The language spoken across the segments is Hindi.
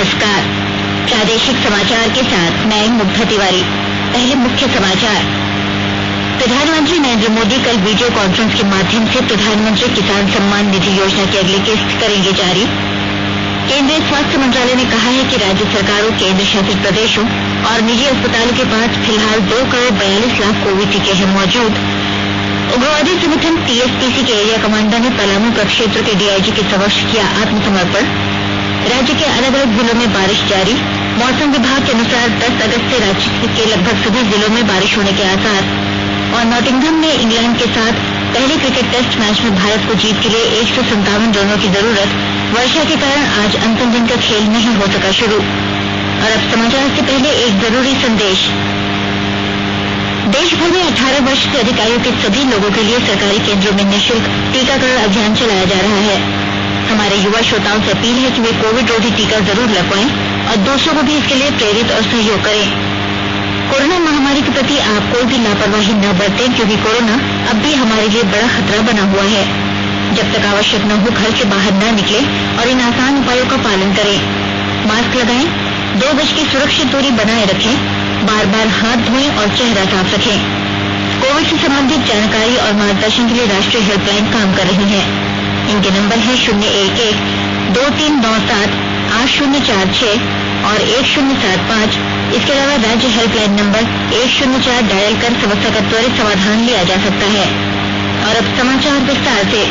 नमस्कार। प्रादेशिक समाचार के साथ मैं मुग्धा तिवारी। पहले मुख्य समाचार। प्रधानमंत्री नरेंद्र मोदी कल वीडियो कॉन्फ्रेंस के माध्यम से प्रधानमंत्री किसान सम्मान निधि योजना की अगली किस्त करेंगे जारी। केंद्रीय स्वास्थ्य मंत्रालय ने कहा है कि राज्य सरकारों, केंद्र शासित प्रदेशों और निजी अस्पतालों के पास फिलहाल 2,42,00,000 कोविड टीके हैं मौजूद। उग्रवादी संगठन टीएसपीसी के एरिया कमांडर ने पलामू प्रक्षेत्र के डीआईजी के समक्ष किया आत्मसमर्पण। राज्य के अलग अलग जिलों में बारिश जारी। मौसम विभाग के अनुसार 10 अगस्त से राज्य के लगभग सभी जिलों में बारिश होने के आसार। और नॉटिंघम में इंग्लैंड के साथ पहले क्रिकेट टेस्ट मैच में भारत को जीत के लिए 157 रनों की जरूरत। वर्षा के कारण आज अंतिम दिन का खेल नहीं हो सका शुरू। और अब समाचार से पहले एक जरूरी संदेश। देश भर में 18 वर्ष से अधिक आयु के सभी लोगों के लिए सरकारी केंद्रों में निःशुल्क टीकाकरण अभियान चलाया जा रहा है। हमारे युवा श्रोताओं से अपील है कि वे कोविड रोधी टीका जरूर लगवाएं और दूसरों को भी इसके लिए प्रेरित और सहयोग करें। कोरोना महामारी के प्रति आप कोई भी लापरवाही न बरतें, क्योंकि कोरोना अब भी हमारे लिए बड़ा खतरा बना हुआ है। जब तक आवश्यक न हो घर से बाहर न निकले और इन आसान उपायों का पालन करें। मास्क लगाएं, 2 गज की सुरक्षित दूरी बनाए रखें, बार बार हाथ धोएं और चेहरा साफ रखें। कोविड से संबंधित जानकारी और मार्गदर्शन के लिए राष्ट्रीय हेल्पलाइन काम कर रही है। इनके नंबर है 011-2397-8046 और 1075। इसके अलावा राज्य हेल्पलाइन नंबर 104 डायल कर समस्या का त्वरित समाधान लिया जा सकता है। और अब समाचार विस्तार से।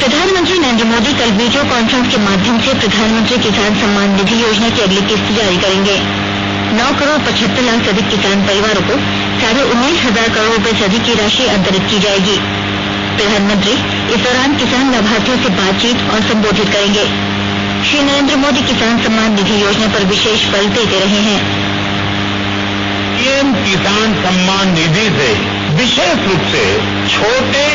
प्रधानमंत्री नरेंद्र मोदी कल वीडियो कॉन्फ्रेंस के माध्यम से प्रधानमंत्री किसान सम्मान निधि योजना की अगली किस्त जारी करेंगे। 9,75,00,000 से अधिक किसान परिवारों को 19,500 करोड़ रुपए से अधिक की राशि अंतरित की जाएगी। प्रधानमंत्री इस दौरान किसान लाभार्थियों से बातचीत और संबोधित करेंगे। श्री नरेंद्र मोदी किसान सम्मान निधि योजना पर विशेष बल देते रहे हैं। पीएम किसान सम्मान निधि से विशेष रूप से छोटे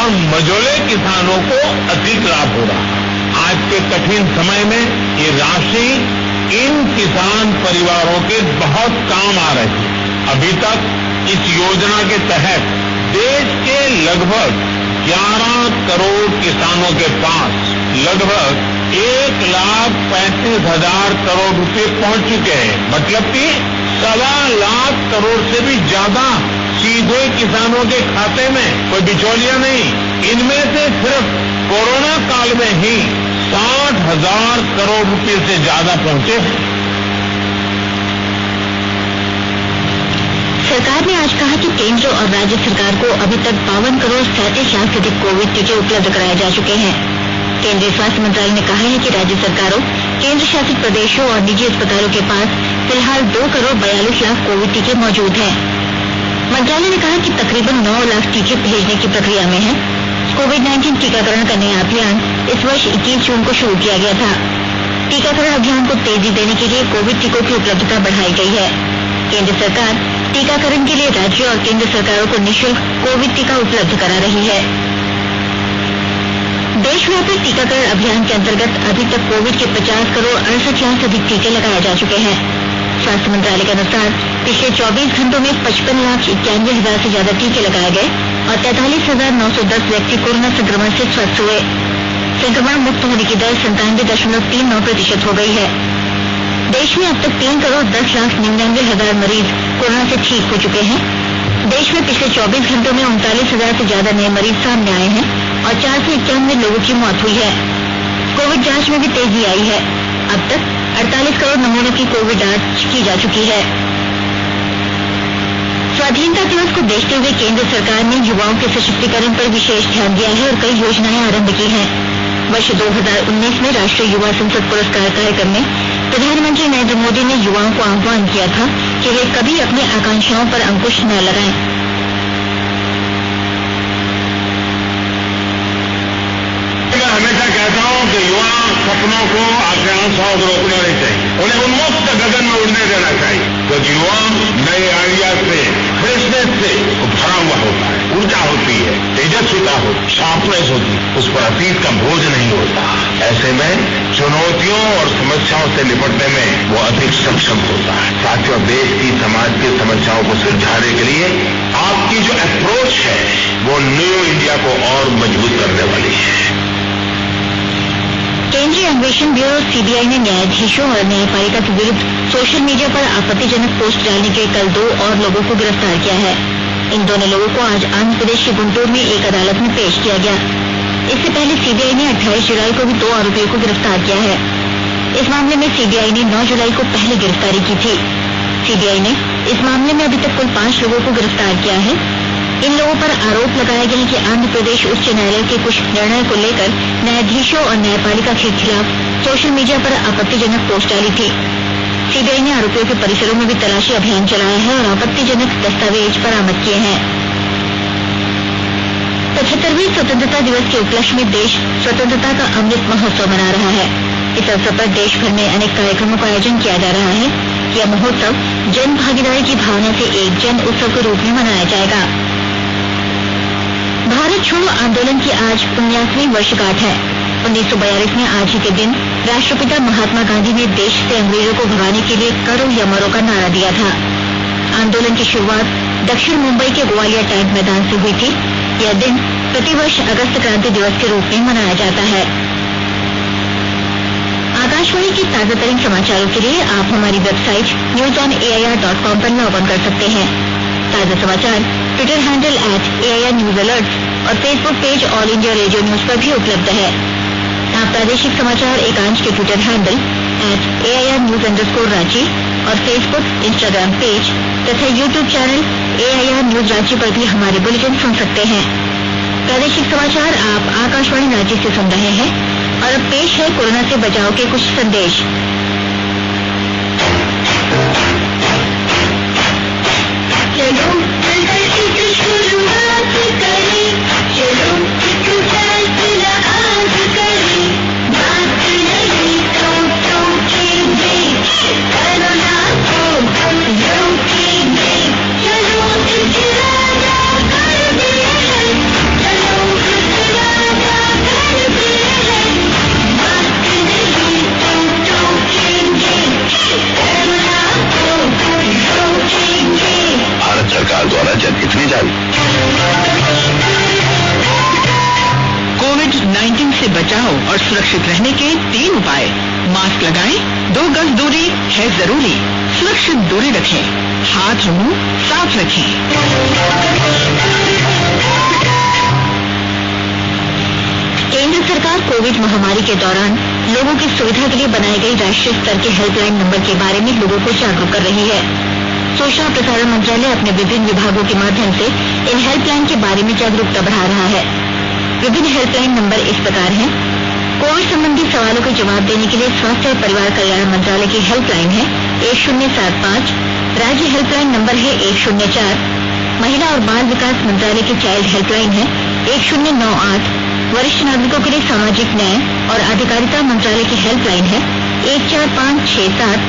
और मझोले किसानों को अधिक लाभ हो रहा है। आज के कठिन समय में ये राशि इन किसान परिवारों के बहुत काम आ रही है। अभी तक इस योजना के तहत देश के लगभग 11 करोड़ किसानों के पास लगभग 1,35,000 करोड़ रुपए पहुंच चुके हैं। मतलब कि 1,25,00,000 करोड़ से भी ज्यादा सीधे किसानों के खाते में, कोई बिचौलिया नहीं। इनमें से सिर्फ कोरोना काल में ही 60,000 करोड़ रुपए से ज्यादा पहुंचे हैं। सरकार ने आज कहा कि केंद्र और राज्य सरकार को अभी तक 52 करोड़ 37 लाख से अधिक कोविड टीके उपलब्ध कराए जा चुके हैं। केंद्रीय स्वास्थ्य मंत्रालय ने कहा है कि राज्य सरकारों, केंद्र शासित प्रदेशों और निजी अस्पतालों के पास फिलहाल 2,42,00,000 कोविड टीके मौजूद हैं। मंत्रालय ने कहा कि तकरीबन 9 लाख टीके भेजने की प्रक्रिया में है। कोविड-19 टीकाकरण का नया अभियान इस वर्ष 21 जून को शुरू किया गया था। टीकाकरण अभियान को तेजी देने के लिए कोविड टीकों की उपलब्धता बढ़ाई गई है। केंद्र सरकार टीकाकरण के लिए राज्य और केंद्र सरकारों को निःशुल्क कोविड टीका उपलब्ध करा रही है। देशव्यापी टीकाकरण अभियान के अंतर्गत अभी तक कोविड के 50 करोड़ 68 लाख से अधिक टीके लगाए जा चुके हैं। स्वास्थ्य मंत्रालय के अनुसार पिछले 24 घंटों में 55,91,000 से ज्यादा टीके लगाए गए और 43,910 व्यक्ति कोरोना संक्रमण से स्वस्थ हुए। संक्रमण मुक्त होने की दर 97.39% हो गई है। देश में अब तक 3,10,99,000 मरीज कोरोना से ठीक हो चुके हैं। देश में पिछले 24 घंटों में 39,000 से ज्यादा नए मरीज सामने आए हैं और 491 लोगों की मौत हुई है। कोविड जांच में भी तेजी आई है। अब तक 48 करोड़ नमूनों की कोविड जांच की जा चुकी है। स्वाधीनता दिवस को देखते हुए केंद्र सरकार ने युवाओं के सशक्तिकरण पर विशेष ध्यान दिया है और कई योजनाएं आरंभ की हैं। वर्ष 2019 में राष्ट्रीय युवा संसद पुरस्कार कार्यक्रम में प्रधानमंत्री नरेंद्र मोदी ने युवाओं को आह्वान किया था कि वे कभी अपनी आकांक्षाओं पर अंकुश न लगाएं। मैं हमेशा कहता हूं कि युवा सपनों को, आकांक्षाओं को रोकना नहीं चाहिए, उन्हें उन्मुक्त गगन में उड़ने देना चाहिए। क्योंकि युवा नए आइडिया से, फ्रेशनेस से भरा हुआ होता है, ऊर्जा होती है, तेजस्विता होती, शार्पनेस होती, उस पर अतीत का बोझ नहीं होता। ऐसे में चुनौतियों और समस्याओं से निपटने में वो अधिक सक्षम होता है। साथियों, देश की, समाज की समस्याओं को सुलझाने के लिए आपकी जो अप्रोच है वो न्यू इंडिया को और मजबूत करने वाली है। केंद्रीय अन्वेषण ब्यूरो सीबीआई ने न्यायाधीशों और न्यायपालिका के विरुद्ध सोशल मीडिया पर आपत्तिजनक पोस्ट डालने के कल 2 और लोगों को गिरफ्तार किया है। इन दोनों लोगों को आज आंध्र प्रदेश के गुंटूर में एक अदालत में पेश किया गया। इससे पहले सीबीआई ने 28 जुलाई को भी 2 आरोपियों को गिरफ्तार किया है। इस मामले में सीबीआई ने 9 जुलाई को पहले गिरफ्तारी की थी। सीबीआई ने इस मामले में अभी तक कुल 5 लोगों को गिरफ्तार किया है। इन लोगों पर आरोप लगाया गया है कि आंध्र प्रदेश उच्च न्यायालय के कुछ निर्णय को लेकर न्यायाधीशों और न्यायपालिका के खिलाफ सोशल मीडिया पर आपत्तिजनक पोस्ट डाली थी। सीबीआई ने आरोपियों के परिसरों में भी तलाशी अभियान चलाया है और आपत्तिजनक दस्तावेज बरामद किए हैं। 75वें स्वतंत्रता दिवस के उपलक्ष्य में देश स्वतंत्रता का अमृत महोत्सव मना रहा है। इस अवसर पर देश भर में अनेक कार्यक्रमों का आयोजन किया जा रहा है। यह महोत्सव जन भागीदारी की भावना से एक जन उत्सव के रूप में मनाया जाएगा। भारत छोड़ो आंदोलन की आज 79वीं वर्षगांठ है। 1942 में आज ही के दिन राष्ट्रपिता महात्मा गांधी ने देश से अंग्रेजों को भगाने के लिए करो या मरो का नारा दिया था। आंदोलन की शुरुआत दक्षिण मुंबई के ग्वालियर टैंक मैदान से हुई थी। यह दिन प्रतिवर्ष अगस्त क्रांति दिवस के रूप में मनाया जाता है। आकाशवाणी के ताजा तरीन समाचारों के लिए आप हमारी वेबसाइट news.air.com पर लॉग ऑन कर सकते हैं। ताजा समाचार Twitter handle @AIR News Alerts और Facebook page all India radio news पर भी उपलब्ध है। आप प्रादेशिक समाचार एकांश के ट्विटर हैंडल @AIR News _ और फेसबुक, इंस्टाग्राम पेज तथा YouTube channel AIR News Ranchi पर भी हमारे बुलेटिन सुन सकते हैं। प्रादेशिक समाचार आप आकाशवाणी रांची से सुन रहे हैं और अब पेश है कोरोना से बचाव के कुछ संदेश। चलो शुरुआत करें, चलो एक फैसला आज करें, बात नहीं तो टोकेंगे, कोरोना को हम रोकेंगे, चलो इरादा करते हैं, चलो इरादा करते हैं, बात नहीं तो टोकेंगे, कोरोना को हम रोकेंगे। भारत सरकार द्वारा जनहित में जारी। कोविड-19 से बचाव और सुरक्षित रहने के 3 उपाय। मास्क लगाएं, 2 गज दूरी है जरूरी, सुरक्षित दूरी रखें, हाथ और मुंह साफ रखें। केंद्र सरकार कोविड महामारी के दौरान लोगों की सुविधा के लिए बनाई गई राष्ट्रीय स्तर के हेल्पलाइन नंबर के बारे में लोगों को जागरूक कर रही है। सूचना और प्रसारण मंत्रालय अपने विभिन्न विभागों के माध्यम से इन हेल्पलाइन के बारे में जागरूकता बढ़ा रहा है। विभिन्न हेल्पलाइन नंबर इस प्रकार हैं। कोविड संबंधी सवालों के जवाब देने के लिए स्वास्थ्य और परिवार कल्याण मंत्रालय की हेल्पलाइन है 1075, राज्य हेल्पलाइन नंबर है 104, महिला और बाल विकास मंत्रालय की चाइल्ड हेल्पलाइन है 1098, वरिष्ठ नागरिकों के लिए सामाजिक न्याय और अधिकारिता मंत्रालय की हेल्पलाइन है 14567,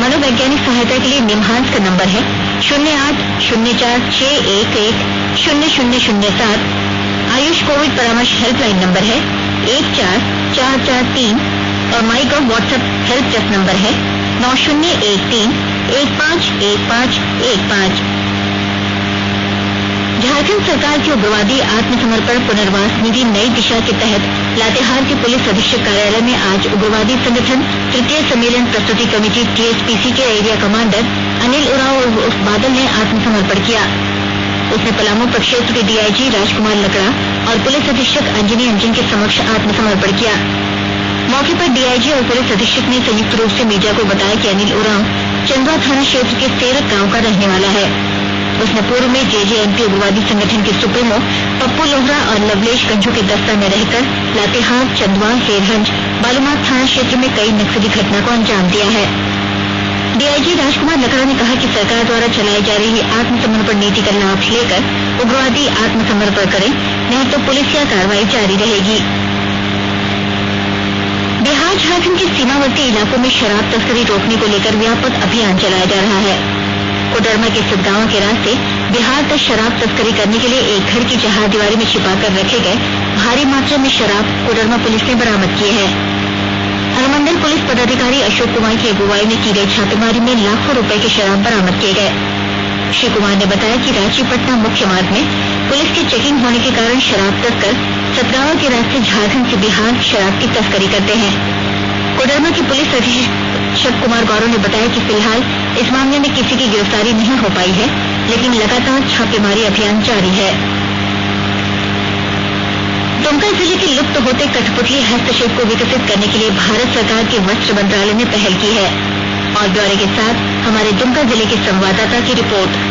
मनोवैज्ञानिक सहायता के लिए निम्हांस का नंबर है 080461100007, आयुष कोविड परामर्श हेल्पलाइन नंबर है 14443 और माई गॉव व्हाट्सएप हेल्प डेस्क नंबर है 9013151515। झारखंड सरकार की उग्रवादी आत्मसमर्पण पुनर्वास निधि नई दिशा के तहत लातेहार के पुलिस अधीक्षक कार्यालय में आज उग्रवादी संगठन तृतीय सम्मेलन प्रस्तुति कमेटी TSPC के एरिया कमांडर अनिल उरांव उर्फ बादल ने आत्मसमर्पण किया। उसने पलामू प्रक्षेत्र के DIG राजकुमार लकड़ा और पुलिस अधीक्षक अंजनी अंजन के समक्ष आत्मसमर्पण किया। मौके पर DIG और पुलिस अधीक्षक ने संयुक्त रूप से मीडिया को बताया कि अनिल उरांव चंदवा थाना क्षेत्र के सेरक गांव का रहने वाला है। उसने पूर्व में JJMP उग्रवादी संगठन के सुप्रीमो पप्पू लोहरा और लवलेश गंझू के दस्ता में रहकर लातेहार, चंदवा, हेरहंज, बालूमाथ थाना क्षेत्र में कई नक्सली घटना को अंजाम दिया है। DIG राजकुमार लकड़ा ने कहा कि सरकार द्वारा चलाई जा रही आत्मसमर्पण नीति का लाभ लेकर उग्रवादी आत्मसमर्पण करें, नहीं तो पुलिसिया कार्रवाई जारी रहेगी। बिहार झारखंड के सीमावर्ती इलाकों में शराब तस्करी रोकने को लेकर व्यापक अभियान चलाया जा रहा है। कोडरमा के स्थित गांव के रास्ते बिहार तक शराब तस्करी करने के लिए एक घर की चहारदीवारी में छिपाकर रखे गए भारी मात्रा में शराब कोडरमा पुलिस ने बरामद किए हैं। अनुमंडल पुलिस पदाधिकारी अशोक कुमार की अगुवाई में की गई छापेमारी में लाखों रुपए के शराब बरामद किए गए। श्री कुमार ने बताया कि रांची पटना मुख्य मार्ग में पुलिस की चेकिंग होने के कारण शराब तस्कर सतगावा के रास्ते झारखंड से बिहार शराब की तस्करी करते हैं। कोडरमा के पुलिस अधीक्षक कुमार गौरव ने बताया कि फिलहाल इस मामले में किसी की गिरफ्तारी नहीं हो पाई है, लेकिन लगातार छापेमारी अभियान जारी है। दुमका जिले के लुप्त होते कठपुतली हस्तशिल्प को विकसित करने के लिए भारत सरकार के वस्त्र मंत्रालय ने पहल की है। और ब्यौरे के साथ हमारे दुमका जिले के संवाददाता की रिपोर्ट।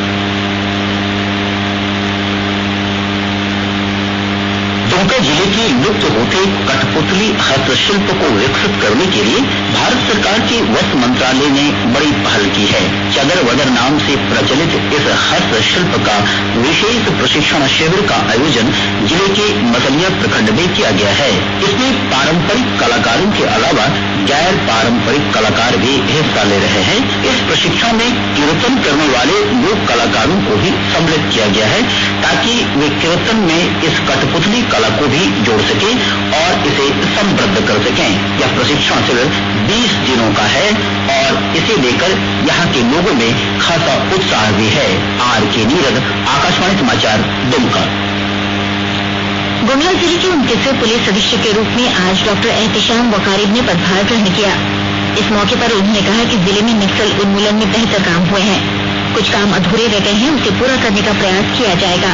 दुमका जिले के लुप्त होते कठपुतली हस्तशिल्प को विकसित करने के लिए भारत सरकार के वस्त्र मंत्रालय ने बड़ी पहल की है। चदर वदर नाम से प्रचलित इस हस्तशिल्प का विशेष प्रशिक्षण शिविर का आयोजन जिले के मसलिया प्रखंड में किया गया है। इसमें पारंपरिक कलाकारों के अलावा गैर पारंपरिक कलाकार भी हिस्सा ले रहे हैं। इस प्रशिक्षण में कीर्तन करने वाले लोक कलाकारों को भी सम्मिलित किया गया है, ताकि वे कीर्तन में इस कठपुतली कला को भी जोड़ सके और इसे समृद्ध कर सकें। यह प्रशिक्षण शिविर 20 दिनों का है और इसे लेकर यहाँ के लोगों में खासा उत्साह भी है। आर के नीरज, आकाशवाणी समाचार, दुमका। गुमला जिले के 29वें पुलिस अधीक्षक के रूप में आज डॉक्टर एहतिशाम वकारिब ने पदभार ग्रहण किया। इस मौके पर उन्होंने कहा कि जिले में नक्सल उन्मूलन में बेहतर काम हुए हैं, कुछ काम अधूरे रह गए हैं, उसे पूरा करने का प्रयास किया जाएगा।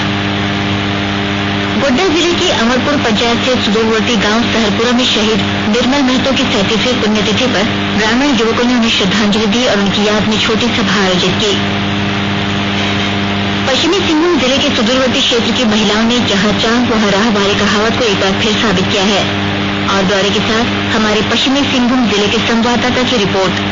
गोड्डा जिले की अमरपुर पंचायत से सुदूरवर्ती गांव सहरपुरा में शहीद निर्मल महतो की 37वीं पुण्यतिथि पर ग्रामीण युवकों ने उन्हें श्रद्धांजलि दी और उनकी याद में छोटी सभा आयोजित की। पश्चिमी सिंहभूम जिले के सुदूरवर्ती क्षेत्र की महिलाओं ने जहां चाह वहां राह वाली कहावत को एक बार फिर साबित किया है। और ब्यौरे के साथ हमारे पश्चिमी सिंहभूम जिले के संवाददाता की रिपोर्ट।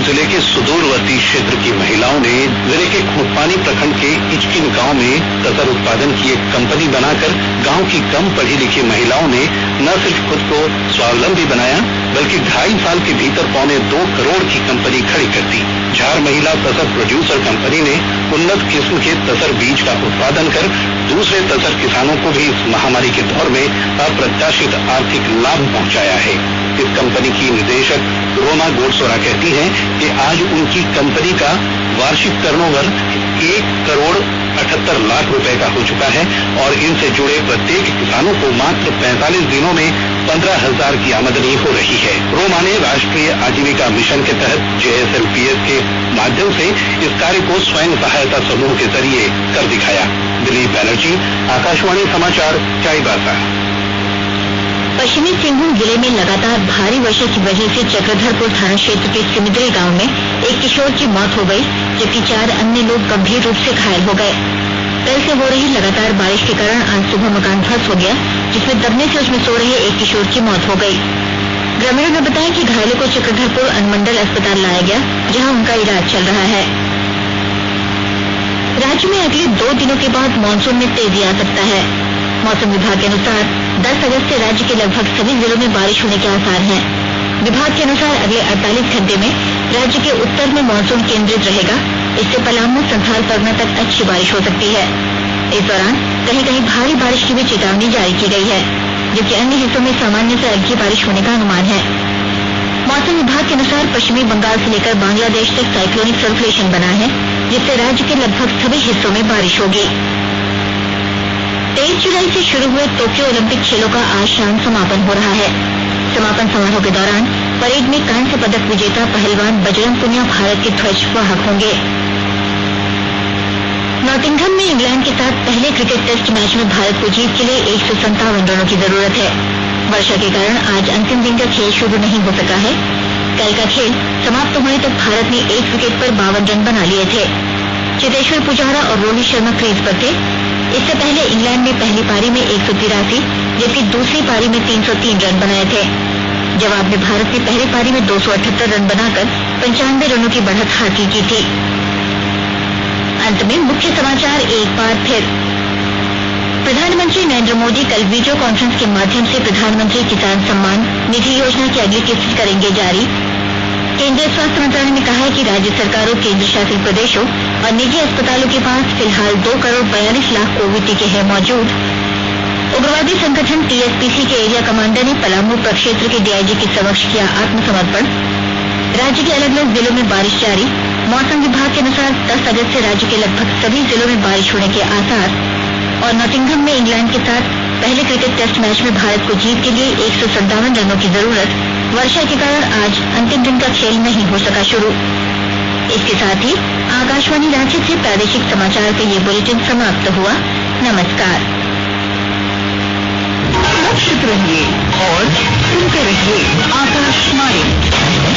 जिले के सुदूरवर्ती क्षेत्र की महिलाओं ने जिले के खुटपानी प्रखंड के इचकिन गांव में तसर उत्पादन की एक कंपनी बनाकर गांव की कम पढ़ी लिखी महिलाओं ने न सिर्फ खुद को स्वावलंबी बनाया, बल्कि 2.5 साल के भीतर 2.25 करोड़ की कंपनी खड़ी कर दी। झार महिला तसर प्रोड्यूसर कंपनी ने उन्नत किस्म के तसर बीज का उत्पादन कर दूसरे तसर किसानों को भी इस महामारी के दौर में अप्रत्याशित आर्थिक लाभ पहुंचाया है। इस कंपनी की निदेशक रोमा गोडसोरा कहती हैं कि आज उनकी कंपनी का वार्षिक टर्नओवर 1,78 लाख रुपए का हो चुका है और इनसे जुड़े प्रत्येक किसानों को मात्र 45 दिनों में 15,000 की आमदनी हो रही है। रोमा ने राष्ट्रीय आजीविका मिशन के तहत JSLPS के माध्यम से इस कार्य को स्वयं सहायता समूह के जरिए कर दिखाया। दिलीप बैनर्जी, आकाशवाणी समाचार, चाईबासा। पश्चिमी सिंहभूम जिले में लगातार भारी वर्षा की वजह से चक्रधरपुर थाना क्षेत्र के सिमिद्री गांव में एक किशोर की मौत हो गई, जबकि 4 अन्य लोग गंभीर रूप से घायल हो गए। कल से हो रही लगातार बारिश के कारण आज सुबह मकान ध्वस्त हो गया, जिसमें दबने से उसमें सो रहे एक किशोर की मौत हो गई। ग्रामीणों ने बताया कि घायलों को चक्रधरपुर अनुमंडल अस्पताल लाया गया, जहां उनका इलाज चल रहा है। राज्य में अगले 2 दिनों के बाद मानसून में तेजी आ सकता है। मौसम विभाग के अनुसार 10 अगस्त से राज्य के लगभग सभी जिलों में बारिश होने के आसार हैं। विभाग के अनुसार अगले 48 घंटे में राज्य के उत्तर में मानसून केंद्रित रहेगा। इससे पलामू, संथाल, परगना तक अच्छी बारिश हो सकती है। इस दौरान कहीं कहीं भारी बारिश की भी चेतावनी जारी की गई है, जबकि अन्य हिस्सों में सामान्य से हल्की बारिश होने का अनुमान है। मौसम विभाग के अनुसार पश्चिमी बंगाल से लेकर बांग्लादेश तक साइक्लोनिक सर्कुलेशन बना है, जिससे राज्य के लगभग सभी हिस्सों में बारिश होगी। 23 जुलाई से शुरू हुए टोक्यो ओलंपिक खेलों का आज शाम समापन हो रहा है। समापन समारोह के दौरान परेड में कांस्य पदक विजेता पहलवान बजरंग पुनिया भारत के ध्वज वाहक होंगे। नॉटिंघम में इंग्लैंड के साथ पहले क्रिकेट टेस्ट मैच में भारत को जीत के लिए 157 रनों की जरूरत है। वर्षा के कारण आज अंतिम दिन का खेल शुरू नहीं हो सका है। कल का खेल समाप्त होने तक भारत ने 1 विकेट पर 52 रन बना लिए थे। चेतेश्वर पुजारा और रोहित शर्मा क्रीज पर थे। इससे पहले इंग्लैंड ने पहली पारी में 183 जबकि दूसरी पारी में 303 रन बनाए थे। जवाब में भारत ने पहली पारी में 278 रन बनाकर 95 रनों की बढ़त हासिल की थी। अंत में मुख्य समाचार एक बार फिर। प्रधानमंत्री नरेंद्र मोदी कल वीडियो कॉन्फ्रेंस के माध्यम से प्रधानमंत्री किसान सम्मान निधि योजना की अगली किस्त करेंगे जारी। केंद्रीय स्वास्थ्य मंत्रालय ने कहा है कि राज्य सरकारों, केंद्र शासित प्रदेशों और निजी अस्पतालों के पास फिलहाल 2 करोड़ 42 लाख कोविड टीके हैं मौजूद। उग्रवादी संगठन TSPC के एरिया कमांडर ने पलामू प्रक्षेत्र के DIG के समक्ष किया आत्मसमर्पण। राज्य के अलग अलग जिलों में बारिश जारी। मौसम विभाग के अनुसार 10 अगस्त से राज्य के लगभग सभी जिलों में बारिश होने के आसार। और नॉटिंघम में इंग्लैंड के साथ पहले क्रिकेट टेस्ट मैच में भारत को जीत के लिए 157 रनों की जरूरत। वर्षा के कारण आज अंतिम दिन का खेल नहीं हो सका शुरू। इसके साथ ही आकाशवाणी रांची से प्रादेशिक समाचार का ये बुलेटिन समाप्त हुआ। नमस्कार। सुरक्षित रहिए और सुनते रहिए आकाशवाणी।